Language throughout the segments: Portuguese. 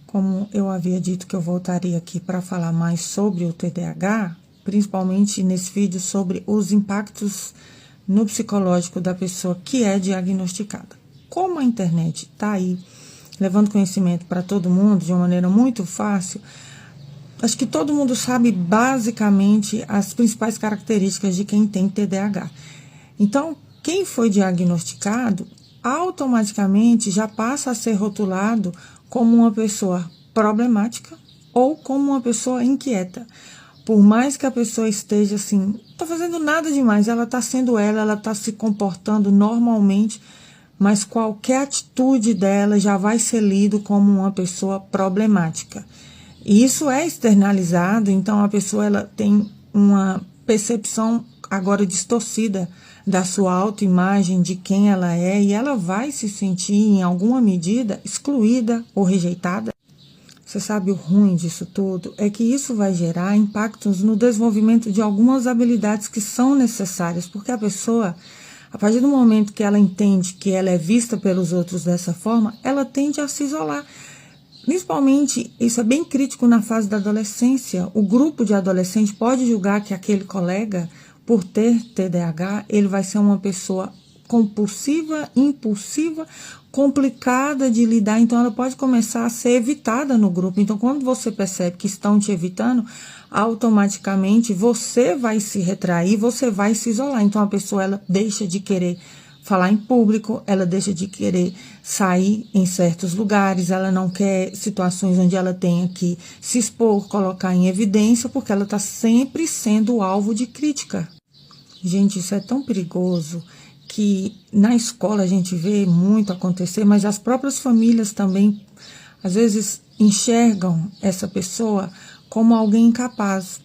Como eu havia dito que eu voltaria aqui para falar mais sobre o TDAH, principalmente nesse vídeo sobre os impactos no psicológico da pessoa que é diagnosticada. Como a internet está aí, levando conhecimento para todo mundo de uma maneira muito fácil, acho que todo mundo sabe basicamente as principais características de quem tem TDAH. Então, quem foi diagnosticado automaticamente já passa a ser rotulado como uma pessoa problemática ou como uma pessoa inquieta. Por mais que a pessoa esteja assim, não está fazendo nada demais, ela está sendo ela está se comportando normalmente, mas qualquer atitude dela já vai ser lido como uma pessoa problemática. E isso é externalizado, então a pessoa ela tem uma percepção agora distorcida da sua autoimagem, de quem ela é, e ela vai se sentir, em alguma medida, excluída ou rejeitada. Você sabe o ruim disso tudo? É que isso vai gerar impactos no desenvolvimento de algumas habilidades que são necessárias, porque a pessoa, a partir do momento que ela entende que ela é vista pelos outros dessa forma, ela tende a se isolar. Principalmente, isso é bem crítico na fase da adolescência. O grupo de adolescentes pode julgar que aquele colega, por ter TDAH, ele vai ser uma pessoa compulsiva, impulsiva, complicada de lidar, então ela pode começar a ser evitada no grupo. Então, quando você percebe que estão te evitando, automaticamente você vai se retrair, você vai se isolar. Então, a pessoa ela deixa de querer falar em público, ela deixa de querer sair em certos lugares, ela não quer situações onde ela tenha que se expor, colocar em evidência, porque ela está sempre sendo alvo de crítica. Gente, isso é tão perigoso que na escola a gente vê muito acontecer, mas as próprias famílias também, às vezes, enxergam essa pessoa como alguém incapaz.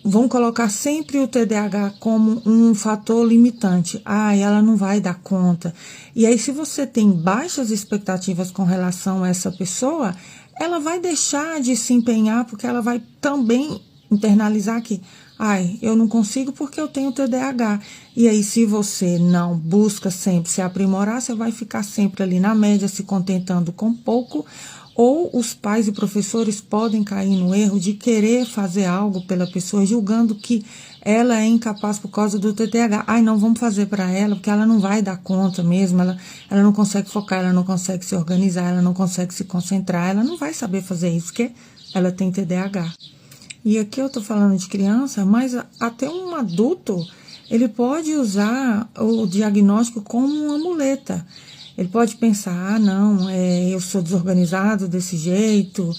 Vão colocar sempre o TDAH como um fator limitante. Ela não vai dar conta. E aí, se você tem baixas expectativas com relação a essa pessoa, ela vai deixar de se empenhar, porque ela vai também internalizar que eu não consigo porque eu tenho TDAH. E aí, se você não busca sempre se aprimorar, você vai ficar sempre ali na média, se contentando com pouco, ou os pais e professores podem cair no erro de querer fazer algo pela pessoa, julgando que ela é incapaz por causa do TDAH. Não vamos fazer para ela, porque ela não vai dar conta mesmo, ela não consegue focar, ela não consegue se organizar, ela não consegue se concentrar, ela não vai saber fazer isso, porque ela tem TDAH. E aqui eu estou falando de criança, mas até um adulto, ele pode usar o diagnóstico como uma muleta. Ele pode pensar, eu sou desorganizado desse jeito,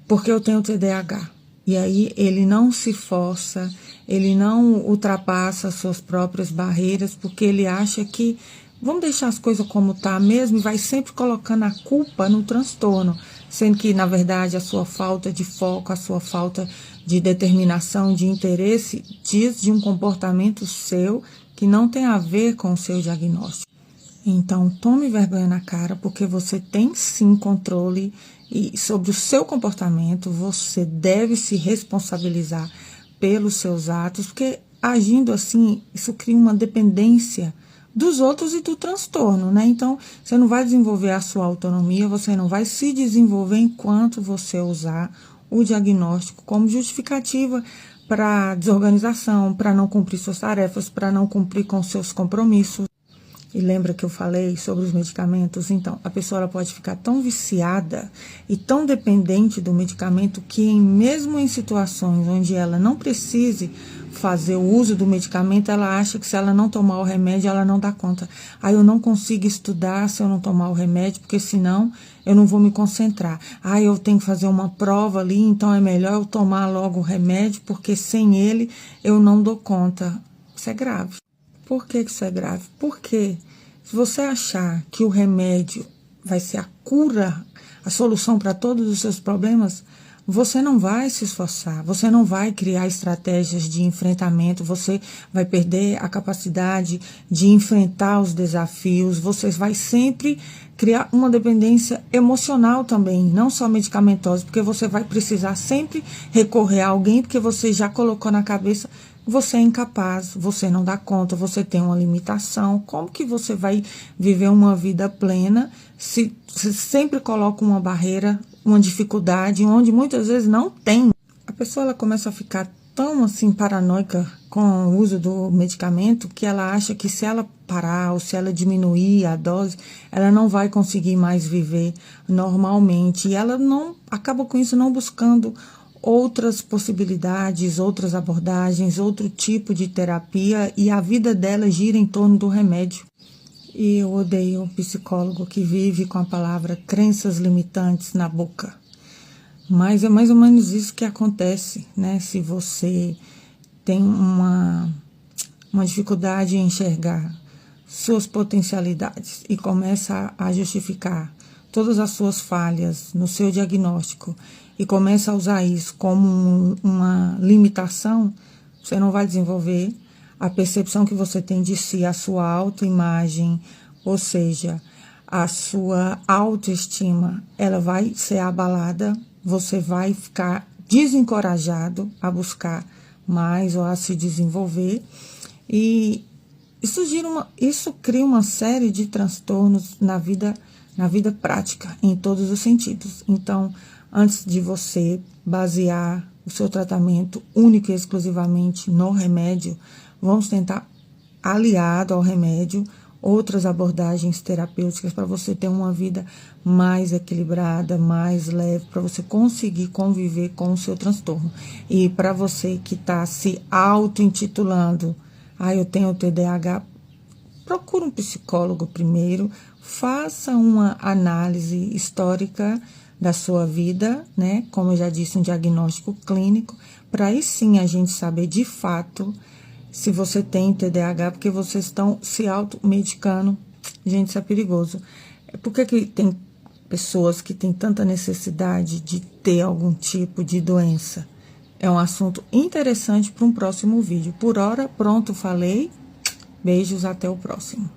porque eu tenho TDAH. E aí ele não se força, ele não ultrapassa as suas próprias barreiras, porque ele acha que vamos deixar as coisas como tá mesmo, e vai sempre colocando a culpa no transtorno, sendo que, na verdade, a sua falta de foco, a sua falta de determinação, de interesse, diz de um comportamento seu que não tem a ver com o seu diagnóstico. Então, tome vergonha na cara, porque você tem sim controle sobre o seu comportamento, você deve se responsabilizar pelos seus atos, porque agindo assim, isso cria uma dependência dos outros e do transtorno, né? Então, você não vai desenvolver a sua autonomia, você não vai se desenvolver enquanto você usar o diagnóstico como justificativa para desorganização, para não cumprir suas tarefas, para não cumprir com seus compromissos. E lembra que eu falei sobre os medicamentos? Então, a pessoa ela pode ficar tão viciada e tão dependente do medicamento que mesmo em situações onde ela não precise fazer o uso do medicamento, ela acha que se ela não tomar o remédio, ela não dá conta. Eu não consigo estudar se eu não tomar o remédio, porque senão eu não vou me concentrar. Eu tenho que fazer uma prova ali, então é melhor eu tomar logo o remédio, porque sem ele eu não dou conta. Isso é grave. Por que isso é grave? Porque se você achar que o remédio vai ser a cura, a solução para todos os seus problemas, você não vai se esforçar, você não vai criar estratégias de enfrentamento, você vai perder a capacidade de enfrentar os desafios, você vai sempre criar uma dependência emocional também, não só medicamentosa, porque você vai precisar sempre recorrer a alguém, porque você já colocou na cabeça você é incapaz, você não dá conta, você tem uma limitação. Como que você vai viver uma vida plena se sempre coloca uma barreira uma dificuldade onde muitas vezes não tem. A pessoa ela começa a ficar tão assim paranoica com o uso do medicamento que ela acha que se ela parar ou se ela diminuir a dose, ela não vai conseguir mais viver normalmente. E ela não acaba com isso não buscando outras possibilidades, outras abordagens, outro tipo de terapia, e a vida dela gira em torno do remédio. E eu odeio um psicólogo que vive com a palavra crenças limitantes na boca. Mas é mais ou menos isso que acontece, né? Se você tem uma dificuldade em enxergar suas potencialidades e começa a justificar todas as suas falhas no seu diagnóstico e começa a usar isso como uma limitação, você não vai desenvolver a percepção que você tem de si, a sua autoimagem, ou seja, a sua autoestima, ela vai ser abalada, você vai ficar desencorajado a buscar mais ou a se desenvolver, e isso cria uma série de transtornos na vida prática, em todos os sentidos. Então, antes de você basear o seu tratamento único e exclusivamente no remédio, vamos tentar, aliado ao remédio, outras abordagens terapêuticas para você ter uma vida mais equilibrada, mais leve, para você conseguir conviver com o seu transtorno. E para você que está se auto-intitulando, eu tenho TDAH, procure um psicólogo primeiro, faça uma análise histórica da sua vida, né? Como eu já disse, um diagnóstico clínico, para aí sim a gente saber de fato se você tem TDAH, porque vocês estão se automedicando. Gente, isso é perigoso. Por que tem pessoas que têm tanta necessidade de ter algum tipo de doença? É um assunto interessante para um próximo vídeo. Por hora, pronto, falei. Beijos, até o próximo.